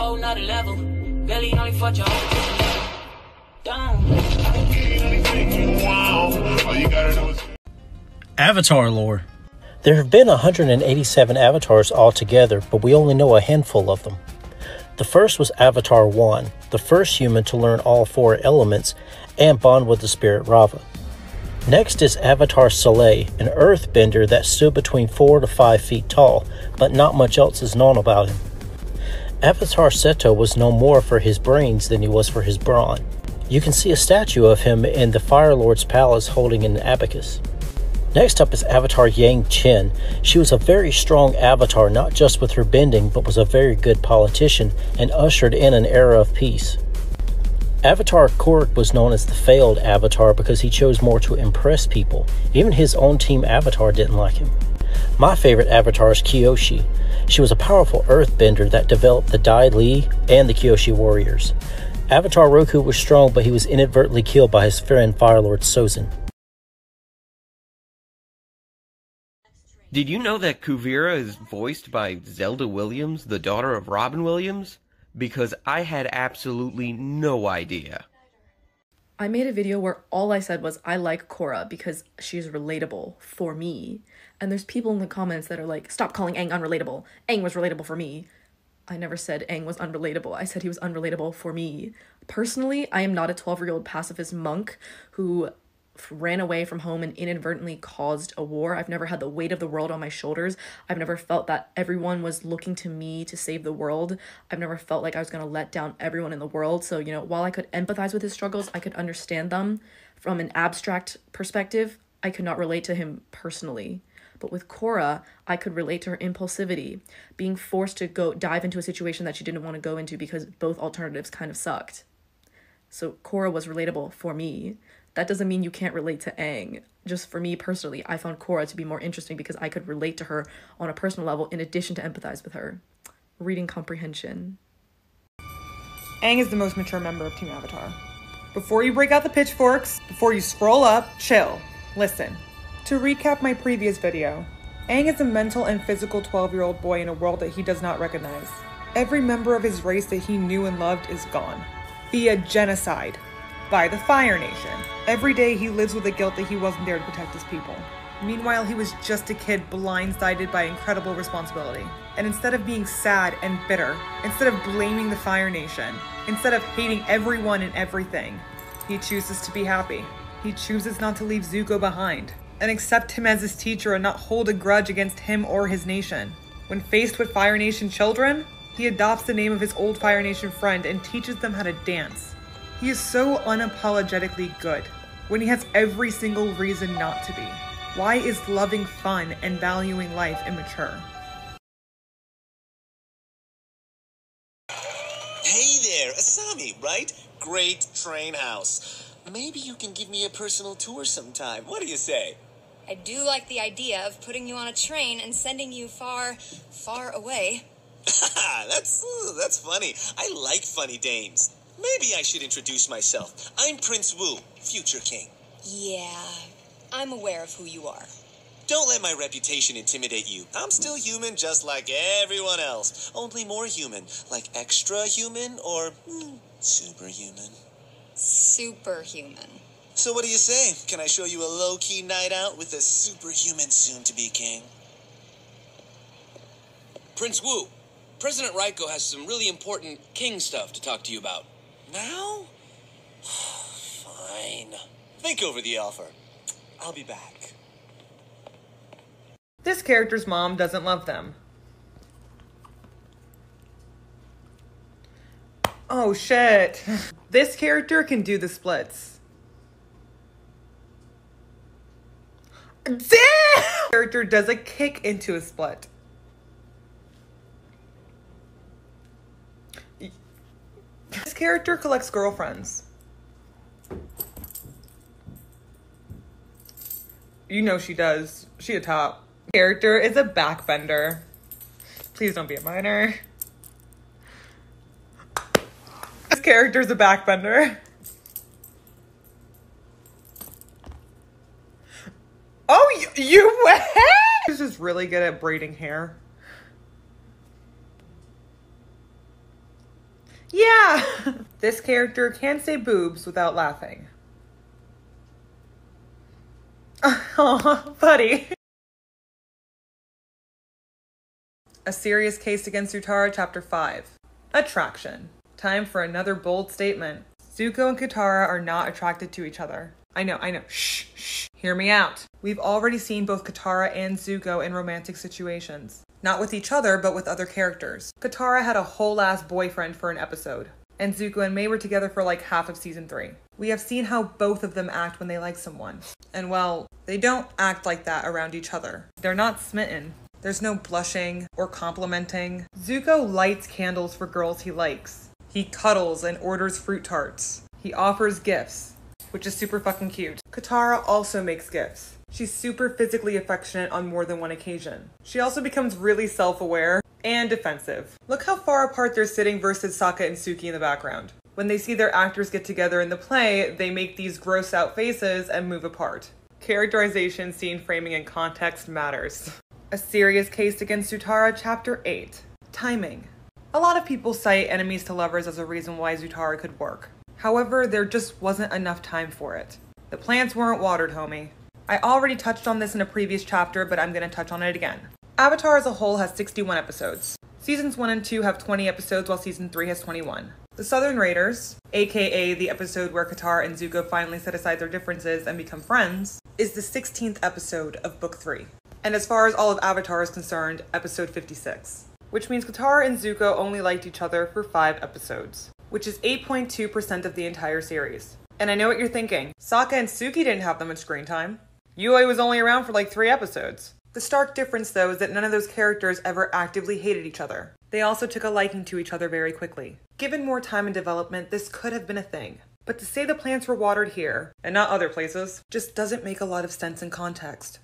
whole nother level. Belly only for your whole down. Avatar lore. There have been 187 avatars altogether, but we only know a handful of them. The first was Avatar 1, the first human to learn all 4 elements and bond with the spirit Rava. Next is Avatar Soleil, an earthbender that stood between 4 to 5 feet tall, but not much else is known about him. Avatar Seto was known more for his brains than he was for his brawn. You can see a statue of him in the Fire Lord's palace holding an abacus. Next up is Avatar Yang Chen. She was a very strong avatar, not just with her bending, but was a very good politician and ushered in an era of peace. Avatar Korra was known as the failed avatar because he chose more to impress people. Even his own team avatar didn't like him. My favorite avatar is Kyoshi. She was a powerful earthbender that developed the Dai Li and the Kyoshi warriors. Avatar Roku was strong, but he was inadvertently killed by his friend Firelord Sozin. Did you know that Kuvira is voiced by Zelda Williams, the daughter of Robin Williams? Because I had absolutely no idea. I made a video where all I said was I like Korra because she's relatable for me. And there's people in the comments that are like, stop calling Aang unrelatable. Aang was relatable for me. I never said Aang was unrelatable. I said he was unrelatable for me. Personally, I am not a 12-year-old pacifist monk who ran away from home and inadvertently caused a war. I've never had the weight of the world on my shoulders. I've never felt that everyone was looking to me to save the world. I've never felt like I was going to let down everyone in the world. So, you know, while I could empathize with his struggles, I could understand them from an abstract perspective. I could not relate to him personally. But with Korra, I could relate to her impulsivity, being forced to go dive into a situation that she didn't want to go into because both alternatives kind of sucked. So Korra was relatable for me. That doesn't mean you can't relate to Aang. Just for me personally, I found Korra to be more interesting because I could relate to her on a personal level in addition to empathize with her. Reading comprehension. Aang is the most mature member of Team Avatar. Before you break out the pitchforks, before you scroll up, chill. Listen. To recap my previous video, Aang is a mental and physical 12-year-old boy in a world that he does not recognize. Every member of his race that he knew and loved is gone. Via genocide. By the Fire Nation. Every day he lives with the guilt that he wasn't there to protect his people. Meanwhile, he was just a kid blindsided by incredible responsibility. And instead of being sad and bitter, instead of blaming the Fire Nation, instead of hating everyone and everything, he chooses to be happy. He chooses not to leave Zuko behind, and accept him as his teacher and not hold a grudge against him or his nation. When faced with Fire Nation children, he adopts the name of his old Fire Nation friend and teaches them how to dance. He is so unapologetically good, when he has every single reason not to be. Why is loving fun and valuing life immature? Hey there, Asami, right? Great train house. Maybe you can give me a personal tour sometime. What do you say? I do like the idea of putting you on a train and sending you far, far away. That's funny. I like funny dames. Maybe I should introduce myself. I'm Prince Wu, future king. Yeah, I'm aware of who you are. Don't let my reputation intimidate you. I'm still human just like everyone else. Only more human. Like extra human or superhuman. Superhuman. So what do you say? Can I show you a low-key night out with a superhuman soon-to-be king? Prince Wu, President Raiko has some really important king stuff to talk to you about. Now? Fine. Think over the offer. I'll be back. This character's mom doesn't love them. Oh shit. This character can do the splits. Damn! Character does a kick into a split. This character collects girlfriends. You know she does. She a top. Character is a backbender. Please don't be a minor. This character's a backbender. Oh, you went? She's just really good at braiding hair. Yeah! This character can say boobs without laughing. Oh, buddy. A Serious Case Against Utara, Chapter 5. Attraction. Time for another bold statement. Zuko and Katara are not attracted to each other. I know. Shh. Hear me out. We've already seen both Katara and Zuko in romantic situations. Not with each other, but with other characters. Katara had a whole ass boyfriend for an episode. And Zuko and Mei were together for like half of season 3. We have seen how both of them act when they like someone. And well, they don't act like that around each other. They're not smitten. There's no blushing or complimenting. Zuko lights candles for girls he likes. He cuddles and orders fruit tarts. He offers gifts, which is super fucking cute. Katara also makes gifts. She's super physically affectionate on more than one occasion. She also becomes really self-aware and defensive. Look how far apart they're sitting versus Sokka and Suki in the background. When they see their actors get together in the play, they make these gross out faces and move apart. Characterization, scene framing, and context matters. A Serious Case Against Zutara, Chapter 8. Timing. A lot of people cite enemies to lovers as a reason why Zutara could work. However, there just wasn't enough time for it. The plants weren't watered, homie. I already touched on this in a previous chapter, but I'm gonna touch on it again. Avatar as a whole has 61 episodes. Seasons 1 and 2 have 20 episodes, while Season 3 has 21. The Southern Raiders, aka the episode where Katara and Zuko finally set aside their differences and become friends, is the 16th episode of Book 3. And as far as all of Avatar is concerned, episode 56. Which means Katara and Zuko only liked each other for 5 episodes, which is 8.2% of the entire series. And I know what you're thinking, Sokka and Suki didn't have that much screen time. Yui was only around for like 3 episodes. The stark difference though is that none of those characters ever actively hated each other. They also took a liking to each other very quickly. Given more time and development, this could have been a thing. But to say the plants were watered here, and not other places, just doesn't make a lot of sense in context.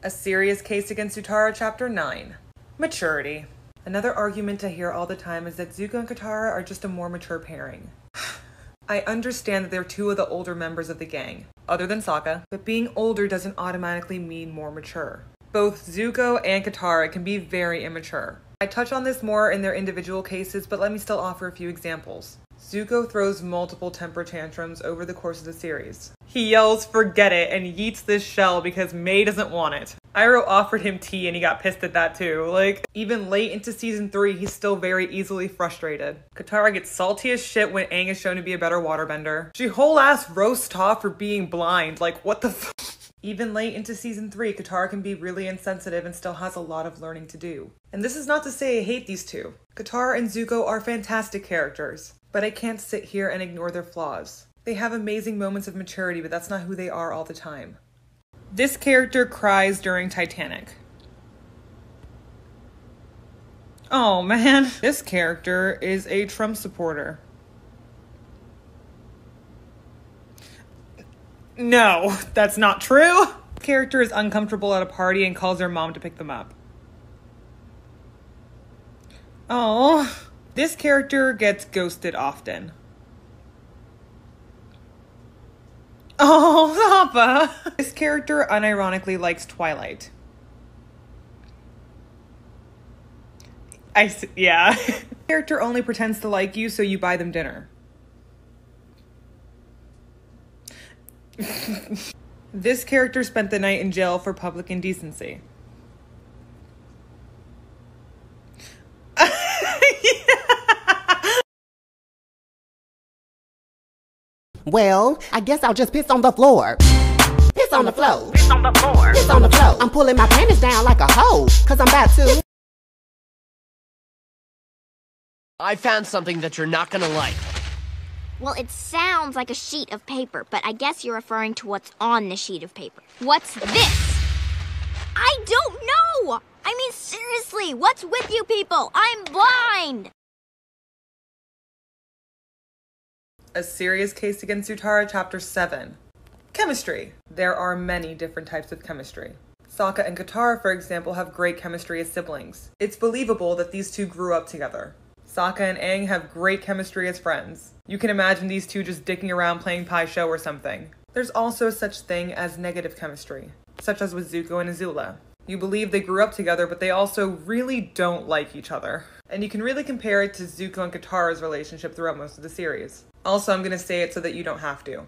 A Serious Case Against Zutara, Chapter 9. Maturity. Another argument I hear all the time is that Zuko and Katara are just a more mature pairing. I understand that they're 2 of the older members of the gang, other than Sokka, but being older doesn't automatically mean more mature. Both Zuko and Katara can be very immature. I touch on this more in their individual cases, but let me still offer a few examples. Zuko throws multiple temper tantrums over the course of the series. He yells, "Forget it," and yeets this shell because Mei doesn't want it. Iroh offered him tea and he got pissed at that too. Like, even late into season 3, he's still very easily frustrated. Katara gets salty as shit when Aang is shown to be a better waterbender. She whole ass roasts Toph for being blind. Like, what the f- Even late into season 3, Katara can be really insensitive and still has a lot of learning to do. And this is not to say I hate these 2. Katara and Zuko are fantastic characters, but I can't sit here and ignore their flaws. They have amazing moments of maturity, but that's not who they are all the time. This character cries during Titanic. Oh man. This character is a Trump supporter. No, that's not true. This character is uncomfortable at a party and calls their mom to pick them up. Oh. This character gets ghosted often. Oh, Papa! This character unironically likes Twilight. Yeah. This character only pretends to like you so you buy them dinner. This character spent the night in jail for public indecency. Well, I guess I'll just piss on the floor. Piss on the floor. Piss on the floor. Piss on the floor. I'm pulling my panties down like a hoe, cause I'm about to. I found something that you're not gonna like. Well, it sounds like a sheet of paper, but I guess you're referring to what's on the sheet of paper. What's this? I don't know! I mean, seriously, what's with you people? I'm blind! A Serious Case Against Zutara, Chapter 7. Chemistry. There are many different types of chemistry. Sokka and Katara, for example, have great chemistry as siblings. It's believable that these 2 grew up together. Sokka and Aang have great chemistry as friends. You can imagine these 2 just dicking around playing Pai Sho or something. There's also such thing as negative chemistry, such as with Zuko and Azula. You believe they grew up together, but they also really don't like each other. And you can really compare it to Zuko and Katara's relationship throughout most of the series. Also, I'm gonna say it so that you don't have to.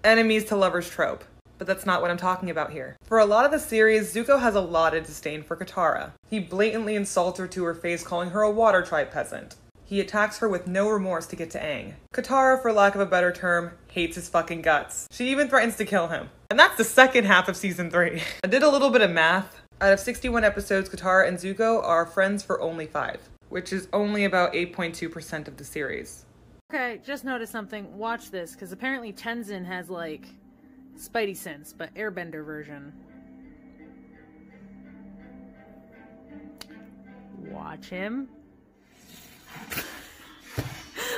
Enemies to lovers trope. But that's not what I'm talking about here. For a lot of the series, Zuko has a lot of disdain for Katara. He blatantly insults her to her face, calling her a water tribe peasant. He attacks her with no remorse to get to Aang. Katara, for lack of a better term, hates his fucking guts. She even threatens to kill him. And that's the second half of season 3. I did a little bit of math. Out of 61 episodes, Katara and Zuko are friends for only 5, which is only about 8.2% of the series. Okay, just noticed something. Watch this, because apparently Tenzin has, like, Spidey sense, but Airbender version. Watch him.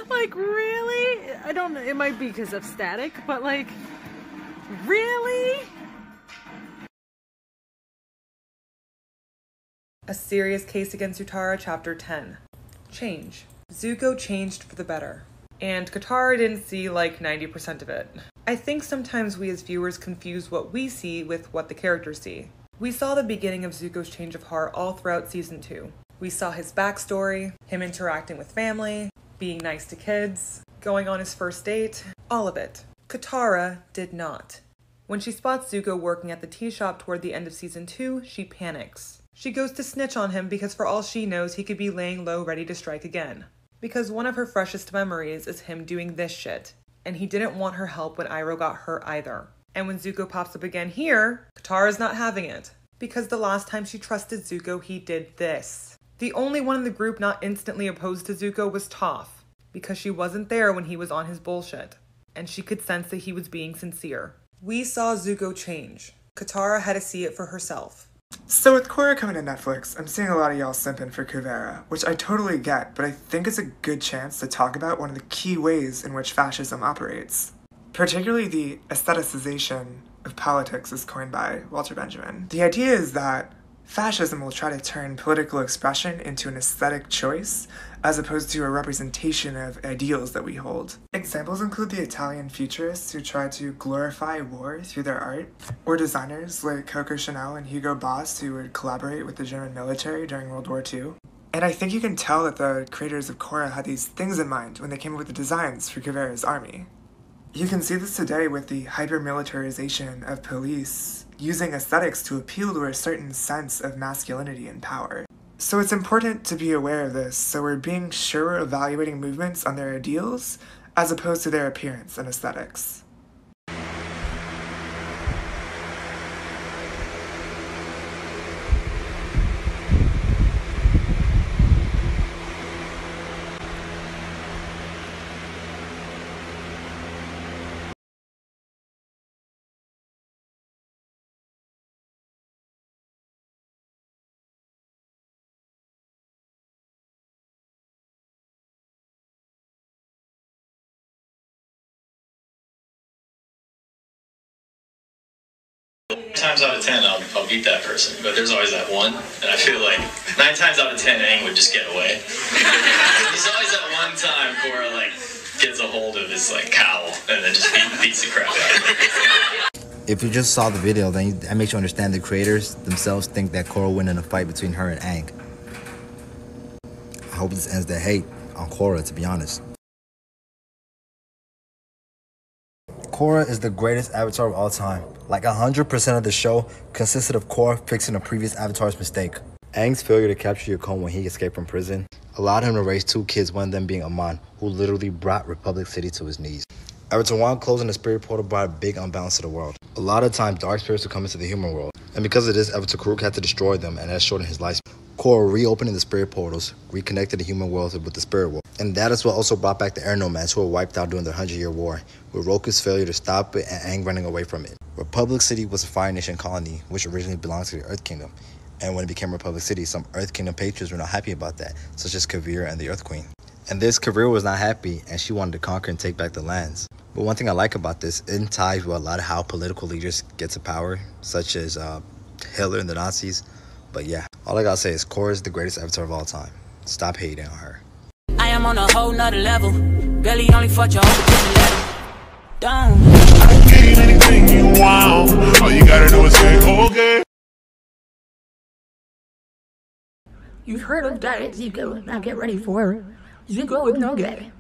Like, really? I don't know, it might be because of static, but like, really? A serious case against Utara, Chapter 10. Change. Zuko changed for the better. And Katara didn't see like 90% of it. I think sometimes we as viewers confuse what we see with what the characters see. We saw the beginning of Zuko's change of heart all throughout season 2. We saw his backstory, him interacting with family, being nice to kids, going on his first date, all of it. Katara did not. When she spots Zuko working at the tea shop toward the end of season 2, she panics. She goes to snitch on him because for all she knows, he could be laying low ready to strike again. Because one of her freshest memories is him doing this shit. And he didn't want her help when Iroh got hurt either. And when Zuko pops up again here, Katara's not having it. Because the last time she trusted Zuko, he did this. The only one in the group not instantly opposed to Zuko was Toph. Because she wasn't there when he was on his bullshit. And she could sense that he was being sincere. We saw Zuko change. Katara had to see it for herself. So with Korra coming to Netflix, I'm seeing a lot of y'all simping for Kuvera, which I totally get, but I think it's a good chance to talk about one of the key ways in which fascism operates. Particularly the aestheticization of politics as coined by Walter Benjamin. The idea is that fascism will try to turn political expression into an aesthetic choice, as opposed to a representation of ideals that we hold. Examples include the Italian futurists who try to glorify war through their art, or designers like Coco Chanel and Hugo Boss who would collaborate with the German military during World War II. And I think you can tell that the creators of Korra had these things in mind when they came up with the designs for Kuvera's army. You can see this today with the hyper-militarization of police, using aesthetics to appeal to a certain sense of masculinity and power. So it's important to be aware of this, so we're being sure we're evaluating movements on their ideals, as opposed to their appearance and aesthetics. Times out of 10, I'll beat that person, but there's always that one, and I feel like 9 times out of 10, Aang would just get away. There's always that one time Korra like gets a hold of his like cowl and then just beats the crap out of him. If you just saw the video, then that makes you understand the creators themselves think that Korra win in a fight between her and Aang. I hope this ends the hate on Korra, to be honest. Korra is the greatest avatar of all time. Like 100% of the show consisted of Korra fixing a previous avatar's mistake. Aang's failure to capture Yukon when he escaped from prison allowed him to raise 2 kids, one of them being Amon, who literally brought Republic City to his knees. Avatar 1 closing the spirit portal brought a big unbalance to the world. A lot of times, dark spirits would come into the human world, and because of this, Avatar Karuk had to destroy them, and that shortened his lifespan. Korra reopening the spirit portals reconnected the human world with the spirit world. And that is what also brought back the air nomads who were wiped out during the 100-year war, with Roku's failure to stop it and Aang running away from it. Republic City was a Fire Nation colony, which originally belonged to the Earth Kingdom. And when it became Republic City, some Earth Kingdom patriots were not happy about that, such as Kuvira and the Earth Queen. And this Kuvira was not happy, and she wanted to conquer and take back the lands. But one thing I like about this, it ties with a lot of how political leaders get to power, such as Hitler and the Nazis. But yeah, all I gotta say is Korra is the greatest avatar of all time. Stop hating on her. I am on a whole nother level. Barely only fought your own level. Down. Anything you want, all you gotta do is say, okay. You've heard of Diet Zuko. Now get ready for Zuko with no gay.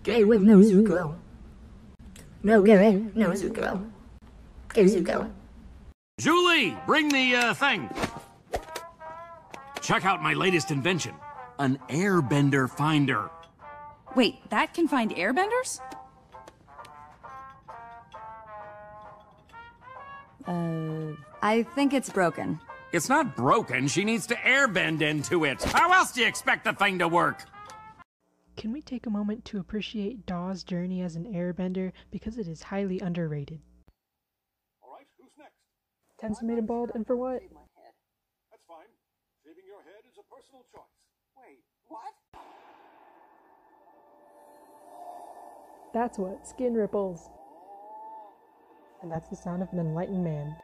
Gay with no Zuko. No gay, no Zuko. Gay Zuko. Julie, bring the thing. Check out my latest invention, an Airbender finder. Wait, that can find airbenders? I think it's broken. It's not broken. She needs to airbend into it. How else do you expect the thing to work? Can we take a moment to appreciate Daw's journey as an airbender because it is highly underrated? Alright, who's next? Tenzin made him bald, and for what? That's fine. Shaving your head is a personal choice. Wait, what? That's what, skin ripples. And that's the sound of an enlightened man.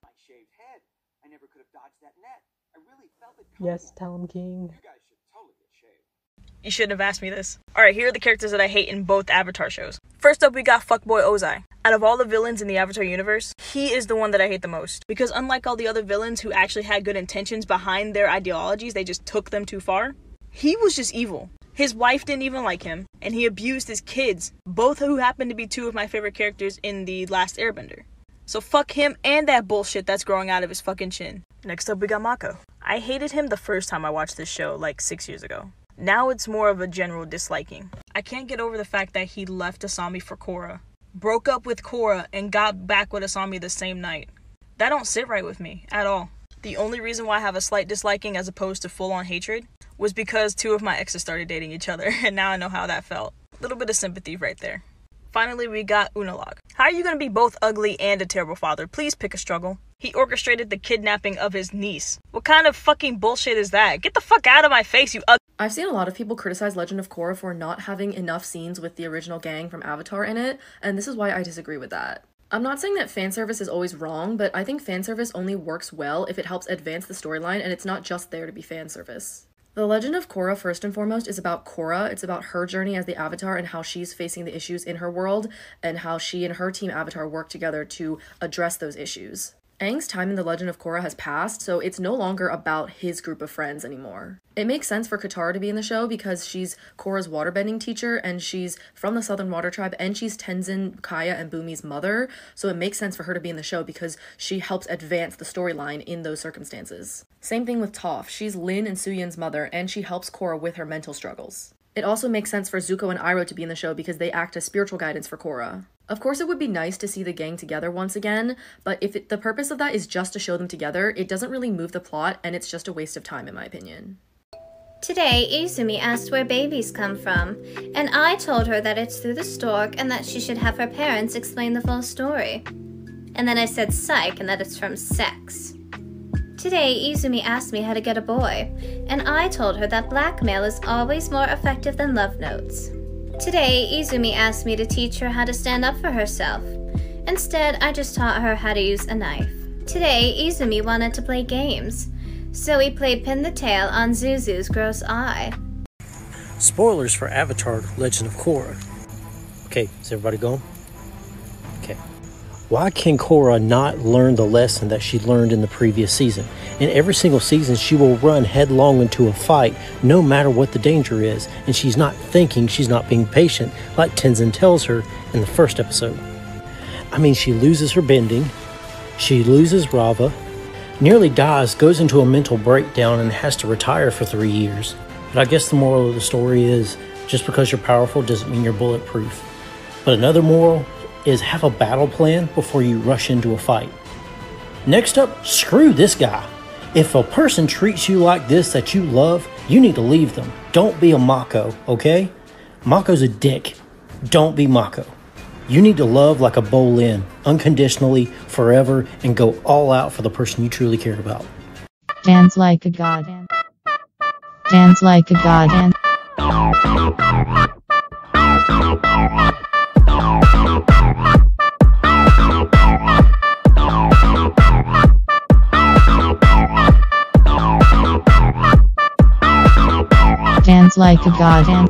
My shaved head. I never could have dodged that net. I really felt it. Yes, tell him, King. You guys should totally get shaved. You shouldn't have asked me this. Alright, here are the characters that I hate in both Avatar shows. First up, we got Fuckboy Ozai. Out of all the villains in the Avatar universe, he is the one that I hate the most. Because unlike all the other villains who actually had good intentions behind their ideologies, they just took them too far. He was just evil. His wife didn't even like him, and he abused his kids, both who happen to be two of my favorite characters in The Last Airbender. So fuck him and that bullshit that's growing out of his fucking chin. Next up, we got Mako. I hated him the first time I watched this show, like 6 years ago. Now it's more of a general disliking. I can't get over the fact that he left Asami for Korra, broke up with Korra, and got back with Asami the same night. That don't sit right with me, at all. The only reason why I have a slight disliking as opposed to full-on hatred was because two of my exes started dating each other, and now I know how that felt. A little bit of sympathy right there. Finally, we got Unalaq. How are you gonna be both ugly and a terrible father? Please pick a struggle. He orchestrated the kidnapping of his niece. What kind of fucking bullshit is that? Get the fuck out of my face, you ugly— I've seen a lot of people criticize Legend of Korra for not having enough scenes with the original gang from Avatar in it, and this is why I disagree with that. I'm not saying that fanservice is always wrong, but I think fanservice only works well if it helps advance the storyline and it's not just there to be fanservice. The Legend of Korra, first and foremost, is about Korra. It's about her journey as the Avatar and how she's facing the issues in her world and how she and her team Avatar work together to address those issues. Aang's time in the Legend of Korra has passed, so it's no longer about his group of friends anymore. It makes sense for Katara to be in the show because she's Korra's waterbending teacher and she's from the Southern Water Tribe and she's Tenzin, Kaya, and Bumi's mother, so it makes sense for her to be in the show because she helps advance the storyline in those circumstances. Same thing with Toph. She's Lin and Suyin's mother and she helps Korra with her mental struggles. It also makes sense for Zuko and Iroh to be in the show because they act as spiritual guidance for Korra. Of course, it would be nice to see the gang together once again, but if the purpose of that is just to show them together, it doesn't really move the plot, and it's just a waste of time in my opinion. Today, Izumi asked where babies come from, and I told her that it's through the stork and that she should have her parents explain the full story. And then I said psych and that it's from sex. Today, Izumi asked me how to get a boy, and I told her that blackmail is always more effective than love notes. Today, Izumi asked me to teach her how to stand up for herself. Instead, I just taught her how to use a knife. Today, Izumi wanted to play games, so we played Pin the Tail on Zuzu's gross eye. Spoilers for Avatar Legend of Korra. Okay, is everybody going? Okay. Why can Korra not learn the lesson that she learned in the previous season? In every single season, she will run headlong into a fight, no matter what the danger is, and she's not thinking, she's not being patient, like Tenzin tells her in the first episode. I mean, she loses her bending, she loses Rava, nearly dies, goes into a mental breakdown, and has to retire for 3 years. But I guess the moral of the story is, just because you're powerful doesn't mean you're bulletproof. But another moral is have a battle plan before you rush into a fight. Next up, screw this guy. If a person treats you like this that you love, you need to leave them. Don't be a Mako, okay? Mako's a dick. Don't be Mako. You need to love like a bolin, unconditionally, forever, and go all out for the person you truly care about. Dance like a god. Dance like a god. Dance like a god.